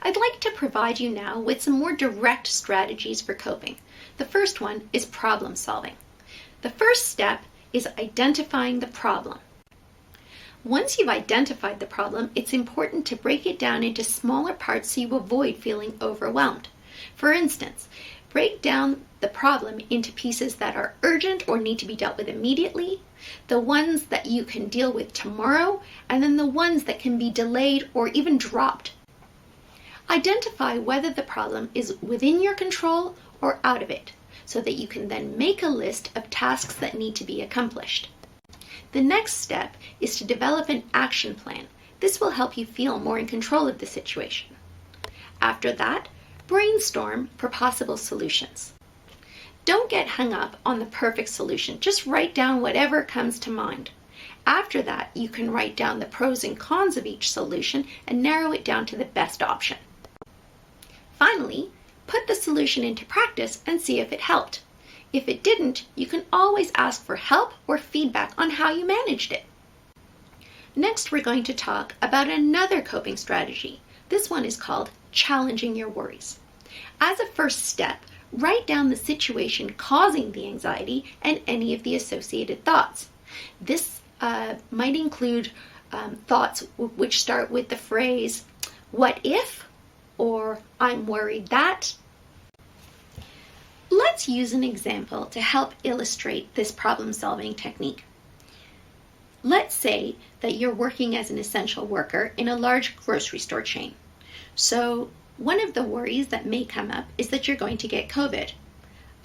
I'd like to provide you now with some more direct strategies for coping. The first one is problem solving. The first step is identifying the problem. Once you've identified the problem, it's important to break it down into smaller parts so you avoid feeling overwhelmed. For instance, break down the problem into pieces that are urgent or need to be dealt with immediately, the ones that you can deal with tomorrow, and then the ones that can be delayed or even dropped. Identify whether the problem is within your control or out of it, so that you can then make a list of tasks that need to be accomplished. The next step is to develop an action plan. This will help you feel more in control of the situation. After that, brainstorm for possible solutions. Don't get hung up on the perfect solution. Just write down whatever comes to mind. After that, you can write down the pros and cons of each solution and narrow it down to the best option. Finally, put the solution into practice and see if it helped. If it didn't, you can always ask for help or feedback on how you managed it. Next, we're going to talk about another coping strategy. This one is called challenging your worries. As a first step, write down the situation causing the anxiety and any of the associated thoughts. This might include thoughts which start with the phrase, "What if?" or "I'm worried that." Let's use an example to help illustrate this problem-solving technique. Let's say that you're working as an essential worker in a large grocery store chain. So one of the worries that may come up is that you're going to get COVID.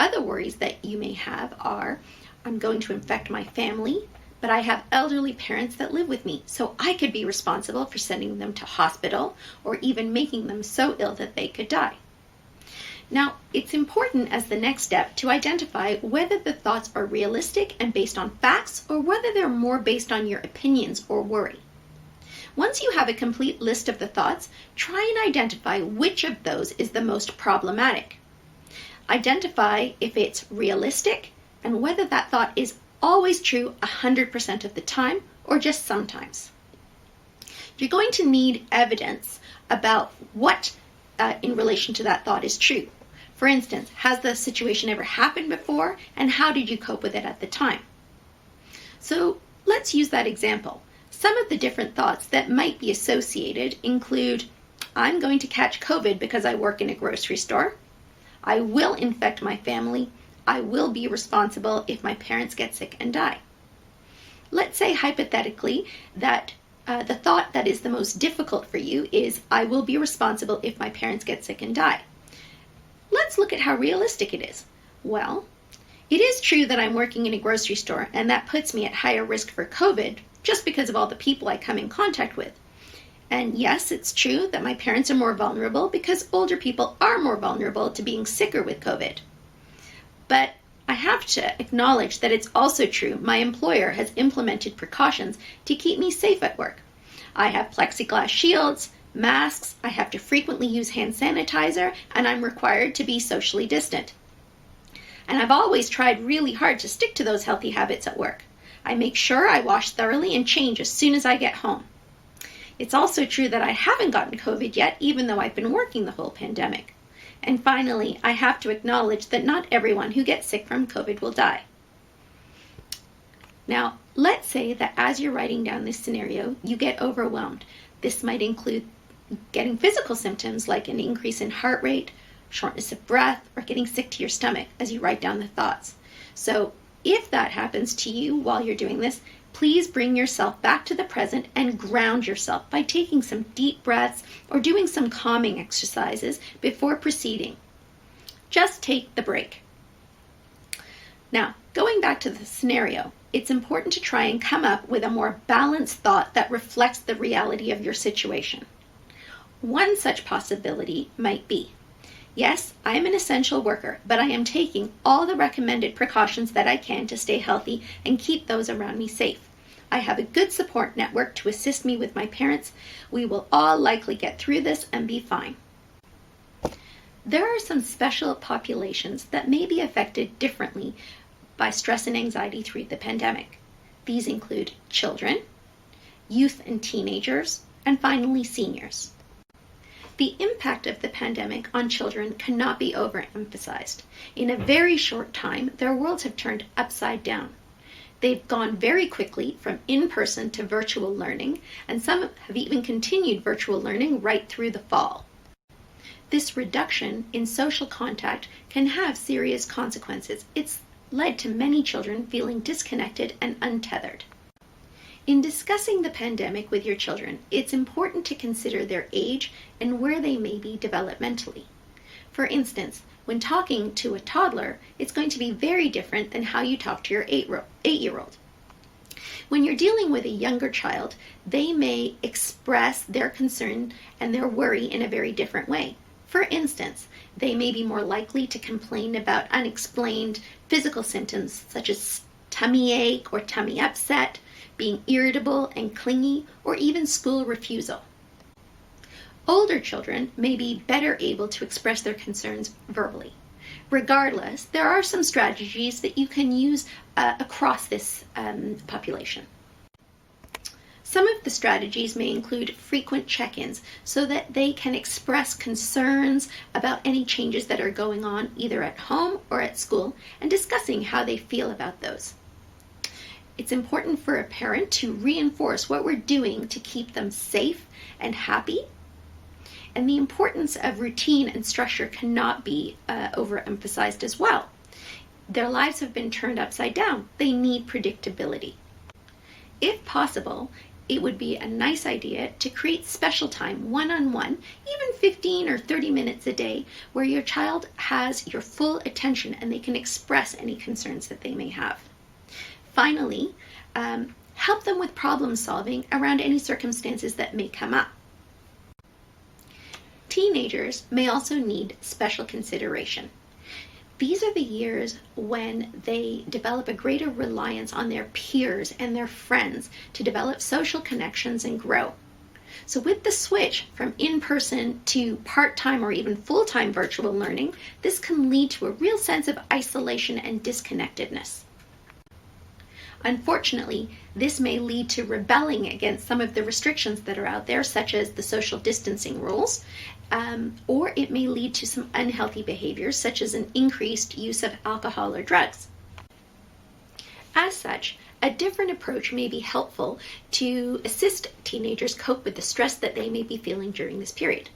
Other worries that you may have are, I'm going to infect my family, but I have elderly parents that live with me, so I could be responsible for sending them to hospital or even making them so ill that they could die. Now, it's important as the next step to identify whether the thoughts are realistic and based on facts or whether they're more based on your opinions or worry. Once you have a complete list of the thoughts, try and identify which of those is the most problematic. Identify if it's realistic and whether that thought is always true 100% of the time or just sometimes. You're going to need evidence about what in relation to that thought is true. For instance, has the situation ever happened before, and how did you cope with it at the time? So let's use that example. Some of the different thoughts that might be associated include, I'm going to catch COVID because I work in a grocery store. I will infect my family. I will be responsible if my parents get sick and die. Let's say hypothetically that the thought that is the most difficult for you is, I will be responsible if my parents get sick and die. Let's look at how realistic it is. Well, it is true that I'm working in a grocery store and that puts me at higher risk for COVID just because of all the people I come in contact with. And yes, it's true that my parents are more vulnerable because older people are more vulnerable to being sicker with COVID. But I have to acknowledge that it's also true my employer has implemented precautions to keep me safe at work. I have plexiglass shields, masks, I have to frequently use hand sanitizer, and I'm required to be socially distant. And I've always tried really hard to stick to those healthy habits at work. I make sure I wash thoroughly and change as soon as I get home. It's also true that I haven't gotten COVID yet, even though I've been working the whole pandemic. And finally, I have to acknowledge that not everyone who gets sick from COVID will die. Now, let's say that as you're writing down this scenario, you get overwhelmed. This might include getting physical symptoms like an increase in heart rate, shortness of breath, or getting sick to your stomach as you write down the thoughts. So if that happens to you while you're doing this, please bring yourself back to the present and ground yourself by taking some deep breaths or doing some calming exercises before proceeding. Just take the break. Now, going back to the scenario, it's important to try and come up with a more balanced thought that reflects the reality of your situation. One such possibility might be, yes, I am an essential worker, but I am taking all the recommended precautions that I can to stay healthy and keep those around me safe. I have a good support network to assist me with my parents. We will all likely get through this and be fine. There are some special populations that may be affected differently by stress and anxiety through the pandemic. These include children, youth and teenagers, and finally seniors. The impact of the pandemic on children cannot be overemphasized. In a very short time, their worlds have turned upside down. They've gone very quickly from in-person to virtual learning, and some have even continued virtual learning right through the fall. This reduction in social contact can have serious consequences. It's led to many children feeling disconnected and untethered. In discussing the pandemic with your children, it's important to consider their age and where they may be developmentally. For instance, when talking to a toddler, it's going to be very different than how you talk to your 8-year-old. When you're dealing with a younger child, they may express their concern and their worry in a very different way. For instance, they may be more likely to complain about unexplained physical symptoms such as tummy ache or tummy upset, being irritable and clingy, or even school refusal. Older children may be better able to express their concerns verbally. Regardless, there are some strategies that you can use across this population. Some of the strategies may include frequent check-ins so that they can express concerns about any changes that are going on either at home or at school and discussing how they feel about those. It's important for a parent to reinforce what we're doing to keep them safe and happy. And the importance of routine and structure cannot be overemphasized as well. Their lives have been turned upside down. They need predictability. If possible, it would be a nice idea to create special time, one-on-one, even 15 or 30 minutes a day, where your child has your full attention and they can express any concerns that they may have. Finally, help them with problem solving around any circumstances that may come up. Teenagers may also need special consideration. These are the years when they develop a greater reliance on their peers and their friends to develop social connections and grow. So with the switch from in-person to part-time or even full-time virtual learning, this can lead to a real sense of isolation and disconnectedness. Unfortunately, this may lead to rebelling against some of the restrictions that are out there, such as the social distancing rules, or it may lead to some unhealthy behaviors, such as an increased use of alcohol or drugs. As such, a different approach may be helpful to assist teenagers cope with the stress that they may be feeling during this period.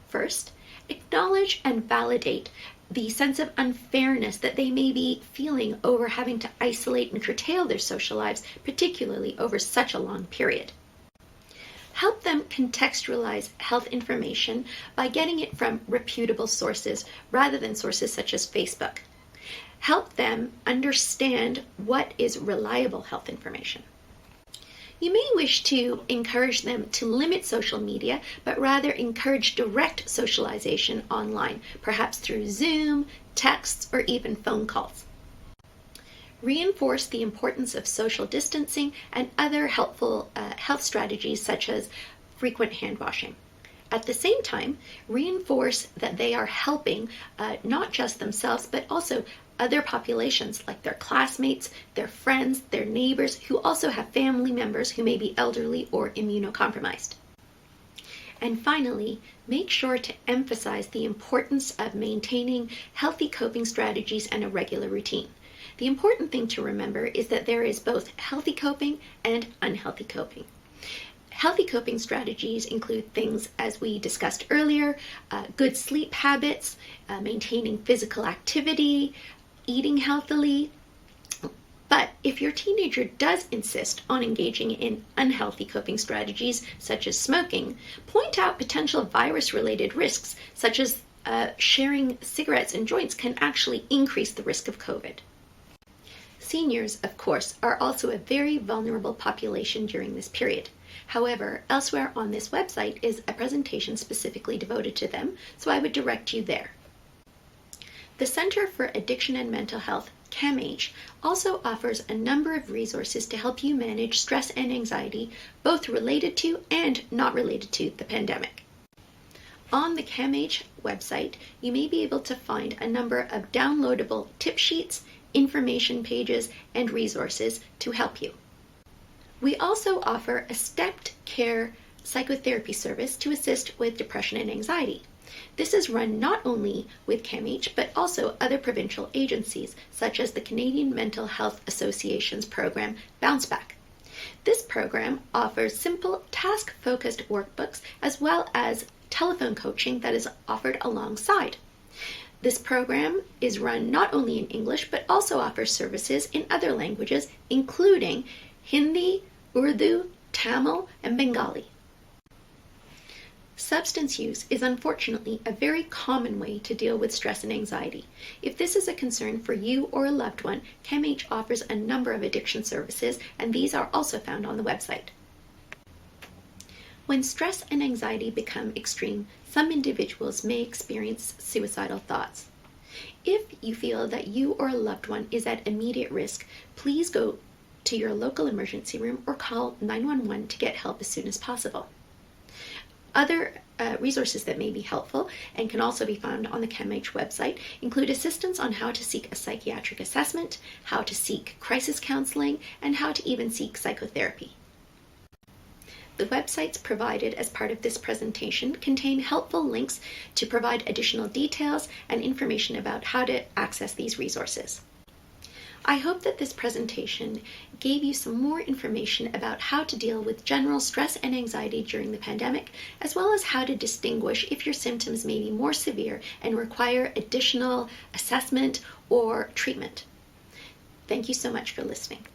First, acknowledge and validate the sense of unfairness that they may be feeling over having to isolate and curtail their social lives, particularly over such a long period. Help them contextualize health information by getting it from reputable sources rather than sources such as Facebook. Help them understand what is reliable health information. You may wish to encourage them to limit social media, but rather encourage direct socialization online, perhaps through Zoom, texts, or even phone calls. Reinforce the importance of social distancing and other helpful health strategies such as frequent hand washing. At the same time, reinforce that they are helping not just themselves, but also other populations like their classmates, their friends, their neighbors, who also have family members who may be elderly or immunocompromised. And finally, make sure to emphasize the importance of maintaining healthy coping strategies and a regular routine. The important thing to remember is that there is both healthy coping and unhealthy coping. Healthy coping strategies include things, as we discussed earlier, good sleep habits, maintaining physical activity, eating healthily. But if your teenager does insist on engaging in unhealthy coping strategies, such as smoking, point out potential virus-related risks, such as sharing cigarettes and joints can actually increase the risk of COVID. Seniors, of course, are also a very vulnerable population during this period. However, elsewhere on this website is a presentation specifically devoted to them, so I would direct you there. The Center for Addiction and Mental Health, CAMH, also offers a number of resources to help you manage stress and anxiety, both related to and not related to the pandemic. On the CAMH website, you may be able to find a number of downloadable tip sheets, information pages, and resources to help you. We also offer a stepped care psychotherapy service to assist with depression and anxiety. This is run not only with CAMH, but also other provincial agencies, such as the Canadian Mental Health Association's program, Bounce Back. This program offers simple, task-focused workbooks as well as telephone coaching that is offered alongside. This program is run not only in English, but also offers services in other languages, including Hindi, Urdu, Tamil, and Bengali. Substance use is unfortunately a very common way to deal with stress and anxiety. If this is a concern for you or a loved one, CAMH offers a number of addiction services, and these are also found on the website. When stress and anxiety become extreme, some individuals may experience suicidal thoughts. If you feel that you or a loved one is at immediate risk, please go to your local emergency room or call 911 to get help as soon as possible. Other resources that may be helpful and can also be found on the CAMH website include assistance on how to seek a psychiatric assessment, how to seek crisis counseling, and how to even seek psychotherapy. The websites provided as part of this presentation contain helpful links to provide additional details and information about how to access these resources. I hope that this presentation gave you some more information about how to deal with general stress and anxiety during the pandemic, as well as how to distinguish if your symptoms may be more severe and require additional assessment or treatment. Thank you so much for listening.